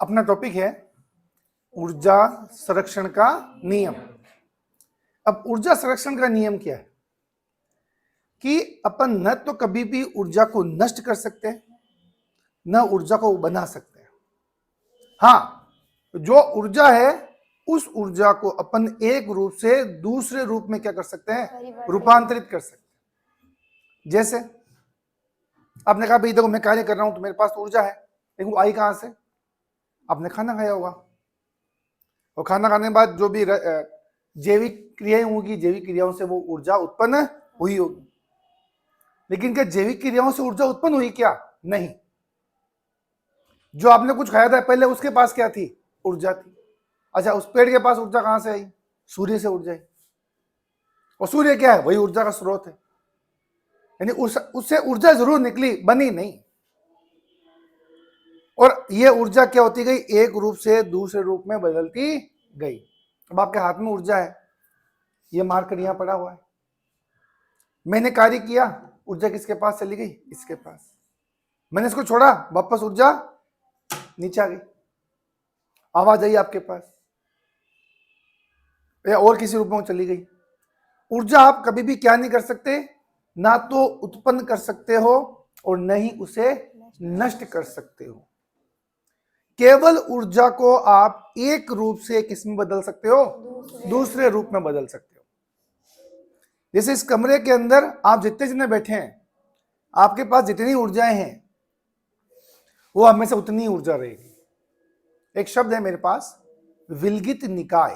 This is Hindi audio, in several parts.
अपना टॉपिक है ऊर्जा संरक्षण का नियम। अब ऊर्जा संरक्षण का नियम क्या है कि अपन न तो कभी भी ऊर्जा को नष्ट कर सकते हैं न ऊर्जा को बना सकते हैं। हाँ, जो ऊर्जा है उस ऊर्जा को अपन एक रूप से दूसरे रूप में क्या कर सकते हैं, रूपांतरित कर सकते हैं। जैसे आपने कहा भाई देखो मैं कार्य कर रहा हूं तो मेरे पास तो ऊर्जा है, लेकिन वो आई कहां से? आपने खाना खाया होगा और खाना खाने के बाद जो भी जैविक क्रियाएं होंगी, जैविक क्रियाओं से वो ऊर्जा उत्पन्न हुई होगी। लेकिन क्या जैविक क्रियाओं से ऊर्जा उत्पन्न हुई क्या? नहीं। जो आपने कुछ खाया था पहले उसके पास क्या थी? ऊर्जा थी। अच्छा, उस पेड़ के पास ऊर्जा कहां से आई? सूर्य से ऊर्जा आई। और सूर्य क्या है? वही ऊर्जा का स्रोत है। यानी उससे ऊर्जा जरूर निकली, बनी नहीं। और ये ऊर्जा क्या होती गई? एक रूप से दूसरे रूप में बदलती गई। अब आपके हाथ में ऊर्जा है, ये मार्कर यहां पड़ा हुआ है। मैंने कार्य किया, ऊर्जा किसके पास चली गई? इसके पास। मैंने इसको छोड़ा, वापस ऊर्जा नीचे आ गई, आवाज आई आपके पास या और किसी रूप में चली गई। ऊर्जा आप कभी भी क्या नहीं कर सकते, ना तो उत्पन्न कर सकते हो और न ही उसे नष्ट कर सकते हो। केवल ऊर्जा को आप एक रूप से किस में बदल सकते हो? दूसरे रूप में बदल सकते हो। जैसे इस कमरे के अंदर आप जितने जने बैठे हैं, आपके पास जितनी ऊर्जाएं हैं वो आप में से उतनी ऊर्जा रहेगी। एक शब्द है मेरे पास, विलगित निकाय।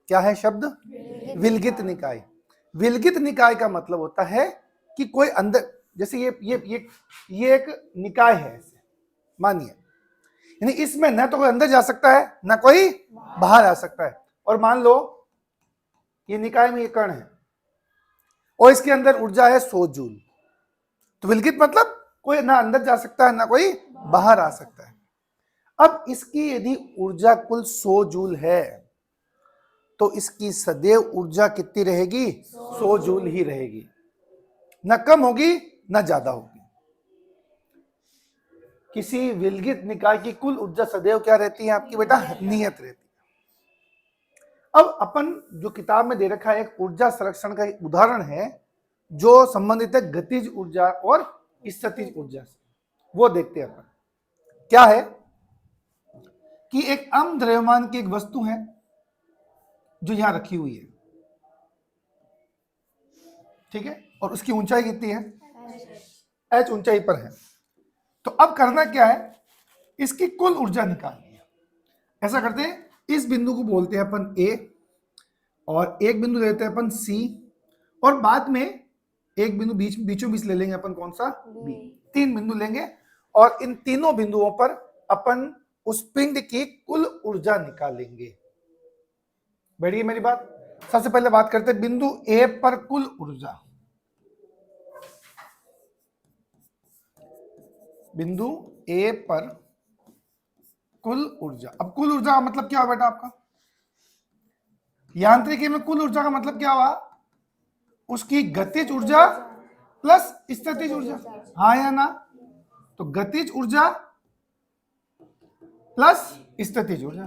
क्या है शब्द? विलगित निकाय। विलगित निकाय का मतलब होता है कि कोई अंदर, जैसे ये एक निकाय है ऐसे मानिए, यानी इसमें न तो कोई अंदर जा सकता है ना कोई बाहर आ सकता है। और मान लो ये निकाय में ये कण है और इसके अंदर ऊर्जा है 100 जूल। तो विलगित मतलब कोई ना अंदर जा सकता है ना कोई बाहर आ सकता है। अब इसकी यदि ऊर्जा कुल 100 जूल है तो इसकी सदैव ऊर्जा कितनी रहेगी? 100 जूल ही रहेगी, ना कम होगी ना ज्यादा होगी। किसी विलगित निकाय की कुल ऊर्जा सदैव क्या रहती है आपकी बेटा? नियत रहती है। अब अपन जो किताब में दे रखा है एक ऊर्जा संरक्षण का एक उदाहरण है जो संबंधित है गतिज ऊर्जा और स्थितिज ऊर्जा से, वो देखते हैं अपन। क्या है कि एक अम्ल द्रव्यमान की एक वस्तु है जो यहां रखी हुई है, ठीक है, और उसकी ऊंचाई कितनी है? h ऊंचाई पर है। तो अब करना क्या है, इसकी कुल ऊर्जा निकालनी है। ऐसा करते हैं, इस बिंदु को बोलते हैं अपन A और एक बिंदु लेते हैं अपन C और बाद में एक बिंदु बीचों बीच ले लेंगे अपन, कौन सा? B। 3 बिंदु लेंगे और इन तीनों बिंदुओं पर अपन उस पिंड की कुल ऊर्जा निकालेंगे। बैठिए मेरी बात। सबसे पहले बात करते हैं बिंदु A पर कुल ऊर्जा। बिंदु A पर कुल ऊर्जा। अब कुल ऊर्जा का मतलब क्या हुआ बेटा आपका? यांत्रिकी में कुल ऊर्जा का मतलब क्या हुआ? उसकी गतिज ऊर्जा प्लस स्थितिज ऊर्जा। हाँ या ना? तो गतिज ऊर्जा प्लस स्थितिज ऊर्जा।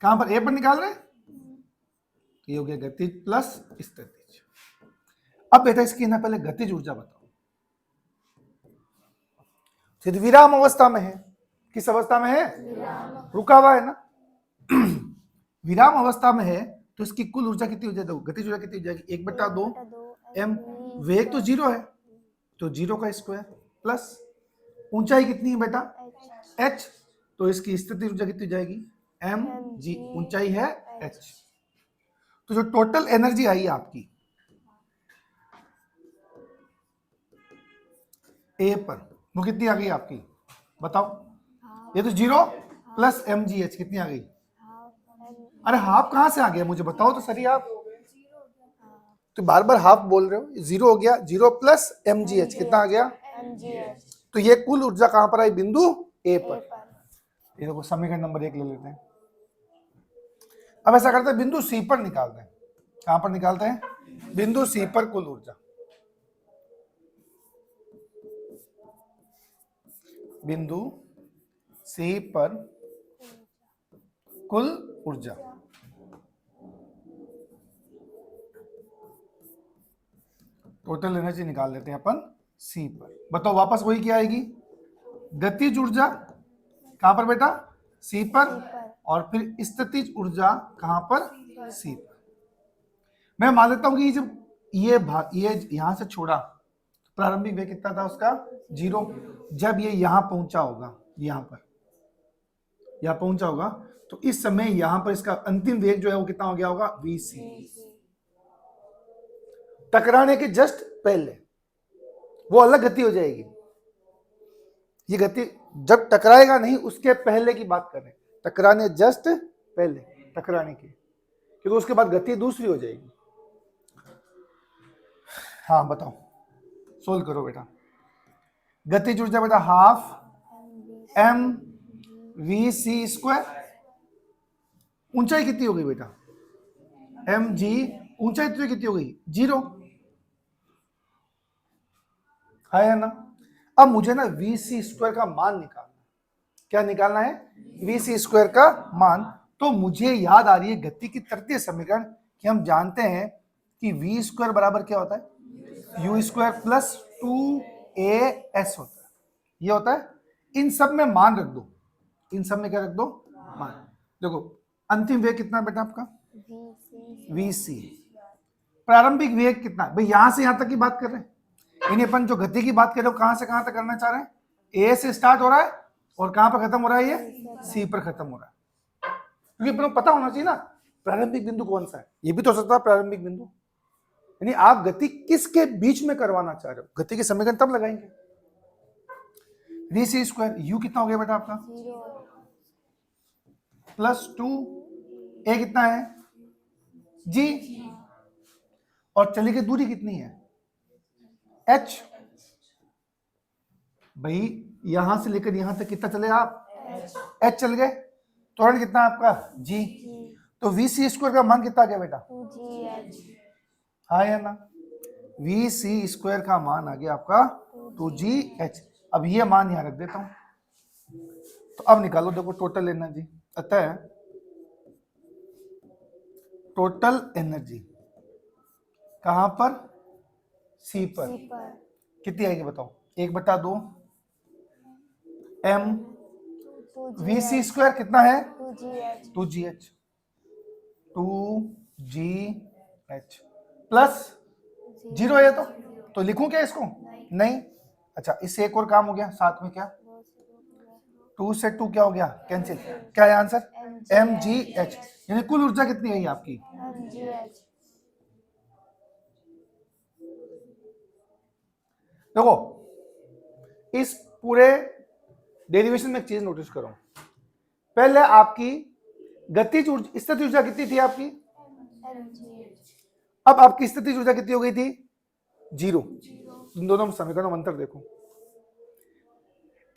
कहां पर? ए पर निकाल रहे? तो ये हो गया गतिज प्लस स्थितिज। अब बेटा इसकी ना पहले गतिज ऊर्जा बताओ। सिर्फ विराम अवस्था में है। किस अवस्था में है? रुका हुआ है ना। विराम अवस्था में है तो इसकी कुल ऊर्जा कितनी हो जाएगी? गतिज ऊर्जा कितनी हो जाएगी? 1/2 m। वेग तो 0 है तो 0 का स्क्वायर प्लस ऊंचाई कितनी है बेटा? h। तो इसकी स्थितिज ऊर्जा कितनी हो जाएगी? mg। ऊंचाई है h। तो जो टोटल एनर्जी आई आपकी A पर वो कितनी आ गई आपकी? बताओ। ये तो 0 प्लस mgh कितनी आ गई? अरे हाफ कहां से आ गया मुझे बताओ तो सही। आप तो बार बार हाफ बोल रहे हो। 0 हो गया, 0 प्लस mgh कितना आ गया? तो ये कुल ऊर्जा कहां पर आई? बिंदु A पर। ये देखो समीकरण नंबर 1 ले लेते हैं। अब ऐसा करते हैं बिंदु C पर निकालते हैं। कहां पर निकालते हैं? बिंदु C पर कुल ऊर्जा। बिंदु सी पर कुल ऊर्जा। टोटल एनर्जी निकाल लेते हैं अपन सी पर। बताओ वापस वही क्या आएगी, गतिज ऊर्जा कहां पर बेटा, सी पर, और फिर स्थितिज ऊर्जा कहां पर, सी पर। मैं मान लेता हूं कि जब ये यहां से छोड़ा तो प्रारंभिक वेग कितना था उसका, 0। जब ये यहां पहुंचा होगा, यहां पहुंचा होगा, तो इस समय यहां पर इसका अंतिम वेग जो है वो कितना हो गया होगा, vc। टकराने के जस्ट पहले वो अलग गति हो जाएगी। ये गति जब टकराएगा नहीं, उसके पहले की बात कर रहे हैं, टकराने जस्ट पहले, टकराने की, क्योंकि उसके बाद गति दूसरी हो जाएगी। हाँ बताओ, सोल्व करो बेटा। गतिज ऊर्जा बेटा half M V C square. ऊंचाई कितनी हो गई बेटा, एम जी, ऊंचाई तो कितनी हो गई, 0 है ना। अब मुझे ना वी सी स्क्वायर का मान निकालना, क्या निकालना है, वी सी स्क्वायर का मान। तो मुझे याद आ रही है गति की तृतीय समीकरण कि हम जानते हैं कि वी स्क्वायर बराबर क्या होता है, यू स्क्वायर प्लस 2as होता है, ये होता है। इन सब में मान रख दो, इन सब में क्या रख दो, मान। देखो अंतिम वेग कितना बेटा आपका, vc। प्रारंभिक वेग कितना, भाई यहां से यहां तक की बात कर रहे हैं, यानी अपन जो गति की बात कर रहे हो कहां से कहां तक करना चाह रहे हैं, ए से स्टार्ट हो रहा है और कहां पर खत्म हो रहा है, ये सी पर खत्म हो रहा है। क्योंकि अपन को पता होना चाहिए ना प्रारंभिक बिंदु कौन सा है, ये भी तो हो सकता है प्रारंभिक बिंदु। यानी आप गति किसके बीच में करवाना चाह रहे हो, गति के समीकरण तब लगाएंगे। वी सी स्क्वायर, यू कितना हो गया बेटा आपका, प्लस 2, ए कितना है, जी, और चली गई दूरी कितनी है, h। भाई यहां से लेकर यहां तक कितना चले आप, h चल गए। त्वरण कितना है आपका, g। तो वी सी स्क्वायर का मान कितना आ गया बेटा, 2gh। हाँ या ना, वी सी स्क्वायर का मान आ गया आपका 2gh। अब ये मान यहां रख देता हूं। तो अब निकालो, देखो टोटल एनर्जी, अतः टोटल एनर्जी कहां पर, सी पर, कितनी आएगी बताओ, 1/2 m वी सी स्क्वायर कितना है, 2gh, 2gh प्लस 0 है। तो लिखूं क्या इसको, नहीं। अच्छा इससे एक और काम हो गया साथ में, क्या 2 से 2 क्या हो गया, कैंसिल। क्या है आंसर, mgh। यानी कुल ऊर्जा कितनी है आपकी, देखो इस पूरे डेरिवेशन में एक चीज नोटिस करो। पहले आपकी गतिज ऊर्जा, स्थितिज ऊर्जा कितनी थी आपकी, अब आपकी स्थितिज ऊर्जा कितनी हो गई थी, 0। इन दोनों समीकरणों में अंतर देखो,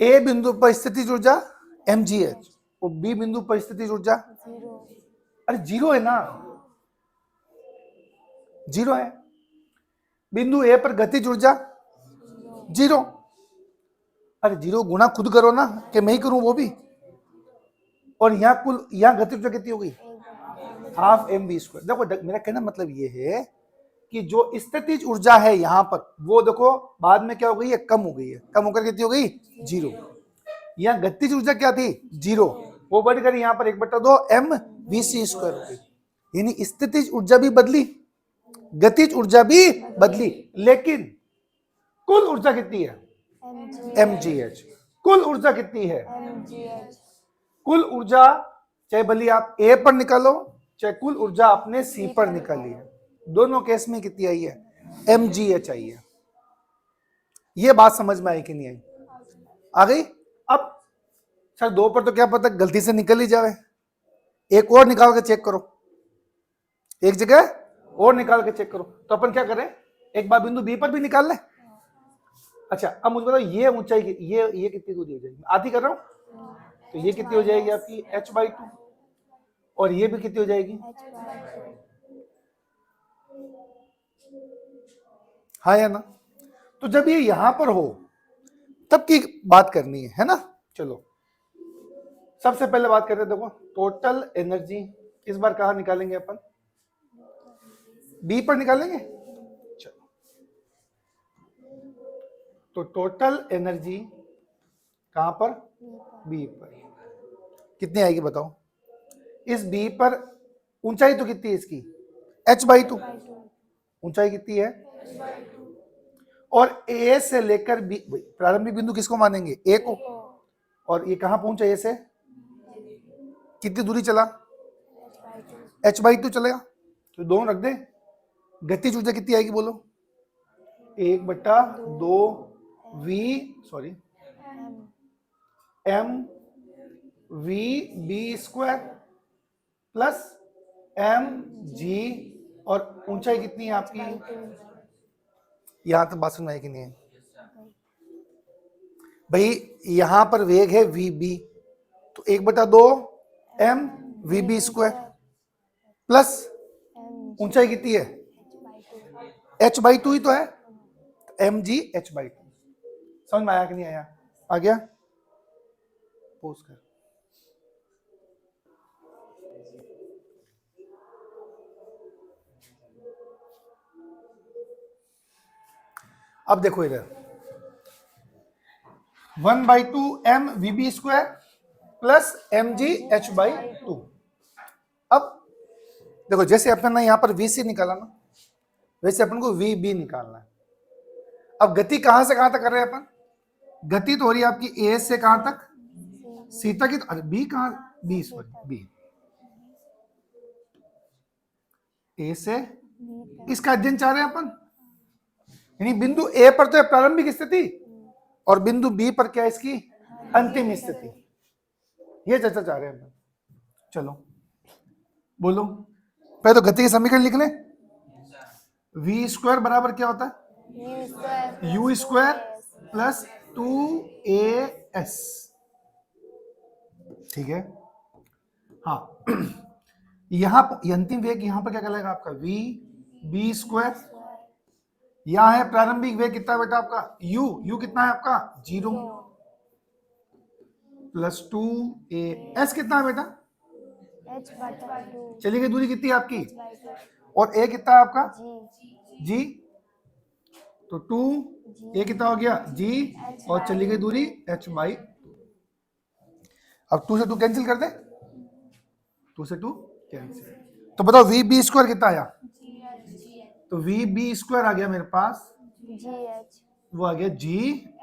ए बिंदु पर स्थितिज ऊर्जा mgh और बी बिंदु पर स्थितिज ऊर्जा 0। अरे 0 है ना, 0 है। बिंदु ए पर गतिज ऊर्जा 0। अरे 0 गुना खुद करो ना, कि मैं ही करूं वो भी। और यहाँ कुल, यहाँ गतिज ऊर्जा कितनी हो गई, हाफ एम वी स्क्वायर। देखो मेरा कहना मतलब ये है कि जो स्थितिज ऊर्जा है यहाँ पर, वो देखो बाद में क्या हो गई है, कम हो गई है, कम होकर कितनी हो गई, 0। यहाँ गतिज ऊर्जा क्या थी, 0, वो बढ़कर यहाँ पर 1/2 एम वी सी स्क्वायर हो गई। यानी स्थितिज ऊर्जा भी बदली, गतिज ऊर्जा भी बदली, लेकिन कुल ऊर्जा कितनी है, mgh। कुल ऊर्जा कितनी है, कुल ऊर्जा चाहे भली आप ए पर निकालो, चाहे कुल ऊर्जा आपने सी पर निकाली है, दोनों केस में कितनी आई है, mgh आई है। ये बात समझ में आई कि नहीं आई, आ गई। अब सर 2 पर तो क्या पता गलती से निकल ही जाए, एक और निकाल के चेक करो, एक जगह और निकाल के चेक करो। तो अपन क्या करें, एक बार बिंदु बी पर भी निकाल ले। अच्छा अब मुझे बताओ ये ऊंचाई की, ये कितनी दूरी हो जाएगी, आधी कर रहा हूं, तो ये कितनी हो जाएगी आपकी h/2, और ये भी कितनी हो जाएगी, हाँ या ना। तो जब ये यहां पर हो तब की बात करनी है ना। चलो सबसे पहले बात करते हैं, देखो टोटल एनर्जी इस बार कहाँ निकालेंगे अपन, बी पर निकालेंगे। चलो तो टोटल एनर्जी कहां पर, बी पर। कितनी आएगी बताओ, इस बी पर ऊंचाई तो कितनी है इसकी, h/2। ऊंचाई कितनी है, और ए से लेकर बी, प्रारंभिक बिंदु किसको मानेंगे, ए को। और ये कहां पहुंचा, ए से कितनी दूरी चला, h/2 चलेगा। तो दोनों रख दे। गतिज ऊर्जा कितनी आएगी बोलो, 1/2 V sorry m V B square plus m G, और ऊंचाई कितनी है आपकी, यहां तक बात सुनाई कि नहीं है भाई, यहां पर वेग है वी बी, तो 1/2 m V B square plus ऊंचाई कितनी है, h/2 ही तो है, एम जी h/2। समझ में आया कि नहीं आया, आ गया, पोस्ट कर। अब देखो इधर 1/2 m V B square plus M G h/2। अब देखो जैसे अपन ने यहां पर वी सी निकाला ना, वैसे अपन को वी बी निकालना है। अब गति कहां से कहां तक कर रहे हैं अपन, गति तो हो रही है आपकी ए से कहां तक, सी तक ही तो, अरे बी कहां, बी सॉरी बी, ए से इसका अध्ययन चाह रहे हैं अपन, यानी बिंदु ए पर तो है प्रारंभिक स्थिति, और बिंदु बी पर क्या है इसकी अंतिम स्थिति, ये चर्चा चाह रहे हैं अपन। चलो बोलो, पहले तो गति के समीकरण लिख लें। वी स्क्वायर बराबर क्या होता है, यू स्क्वायर प्लस 2as, ठीक है। हाँ यहां अंतिम वेग यहां पर क्या कहलाएगा आपका, वी बी स्क्वायर। यहां है प्रारंभिक वेग कितना बेटा आपका, u कितना है आपका 0 प्लस 2as कितना है बेटा, चली गई दूरी कितनी है आपकी, और a कितना है आपका g, तो 2 a कितना हो गया g, और चली गई दूरी h/2। अब 2 से 2 कैंसिल कर दे, 2 से 2 कैंसिल, तो बताओ वी बी स्क्वायर कितना आया, तो वी बी स्क्वायर आ गया मेरे पास वो आ गया जी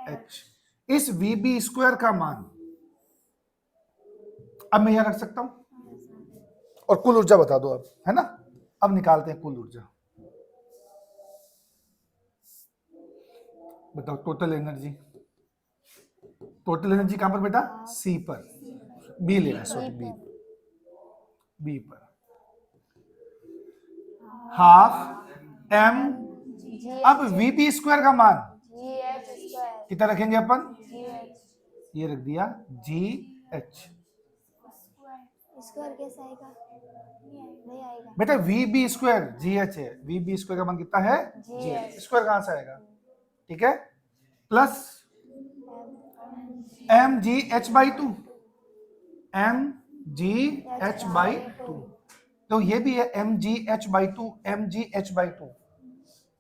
एच। इस वी बी स्क्वायर का मान अब मैं यहां रख सकता हूं, और कुल ऊर्जा बता दो अब, है ना। अब निकालते हैं कुल ऊर्जा, बताओ टोटल एनर्जी, टोटल एनर्जी कहां पर बेटा, सी पर, बी लेना सॉरी बी, बी पर हाफ एम, अब वी बी स्क्वायर का मान कितना रखेंगे अपन, ये रख दिया जी एच। स्क्वायर कैसे आएगा, नहीं आएगा बेटा V B square G H है, वी बी स्क्वायर का मान कितना है जी एच, स्क्वायर कहां से आएगा, ठीक है, plus M G h/2, M G h/2, तो ये भी है M G h/2, M G h/2,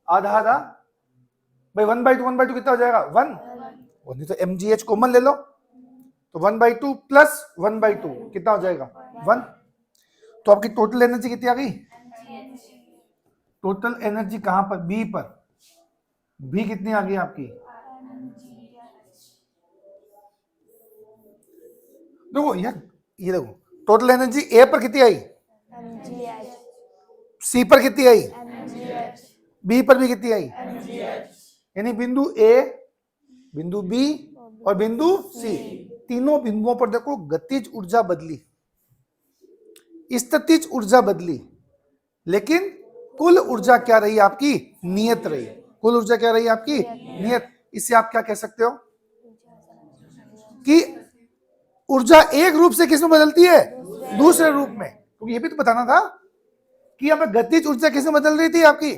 आधा आधा भाई 1/2 कितना हो जाएगा 1, नहीं तो एम जी एच कॉमन ले लो, तो 1/2 प्लस 1/2 कितना हो जाएगा 1। तो आपकी टोटल एनर्जी कितनी आ गई, टोटल एनर्जी कहां पर, बी पर, बी कितनी आ गई आपकी, देखो यार ये देखो टोटल एनर्जी ए पर कितनी आई, सी पर कितनी आई, बी पर भी कितनी आई, यानी बिंदु ए, बिंदु बी और बिंदु सी, तीनों बिंदुओं पर देखो गतिज ऊर्जा बदली, स्थितिज ऊर्जा बदली, लेकिन कुल ऊर्जा क्या रही आपकी, नियत रही। कुल ऊर्जा क्या रही आपकी, नियत। इससे आप क्या कह सकते हो कि ऊर्जा एक रूप से किस में बदलती है, दूसरे रूप में, क्योंकि ये भी तो बताना था कि यहाँ पर गतिज ऊर्जा किस में बदल रही थी आपकी,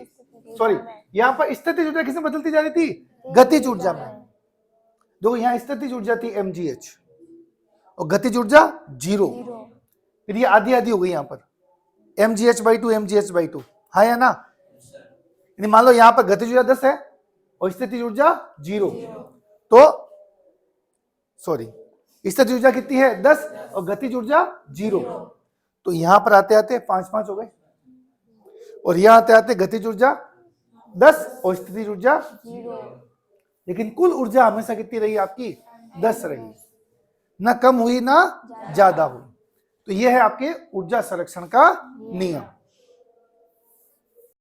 सॉरी यहाँ पर स्थितिज ऊर्जा किस में बदलती जा रही थी, गतिज ऊर्जा में। देखो यहाँ स्थितिज ऊर्जा थी mgh और गतिज ऊर्जा 0, 0 फिर ये आधी आधी हो गई यहाँ पर mgh/2 mgh/2, हाँ या ना? यानी मान लो यहाँ पर गतिज ऊर्जा 10 है और स्थितिज ऊर्जा 0, तो सॉरी स्थितिज ऊर्जा कितनी है 10 और गतिज ऊर्जा 0, तो यहां पर आते आते 5-5 हो गए और यहां आते आते गतिज ऊर्जा 10 और स्थितिज ऊर्जा 0 लेकिन कुल ऊर्जा हमेशा कितनी रही आपकी 10 रही, ना कम हुई ना ज्यादा हुई। तो यह है आपके ऊर्जा संरक्षण का नियम।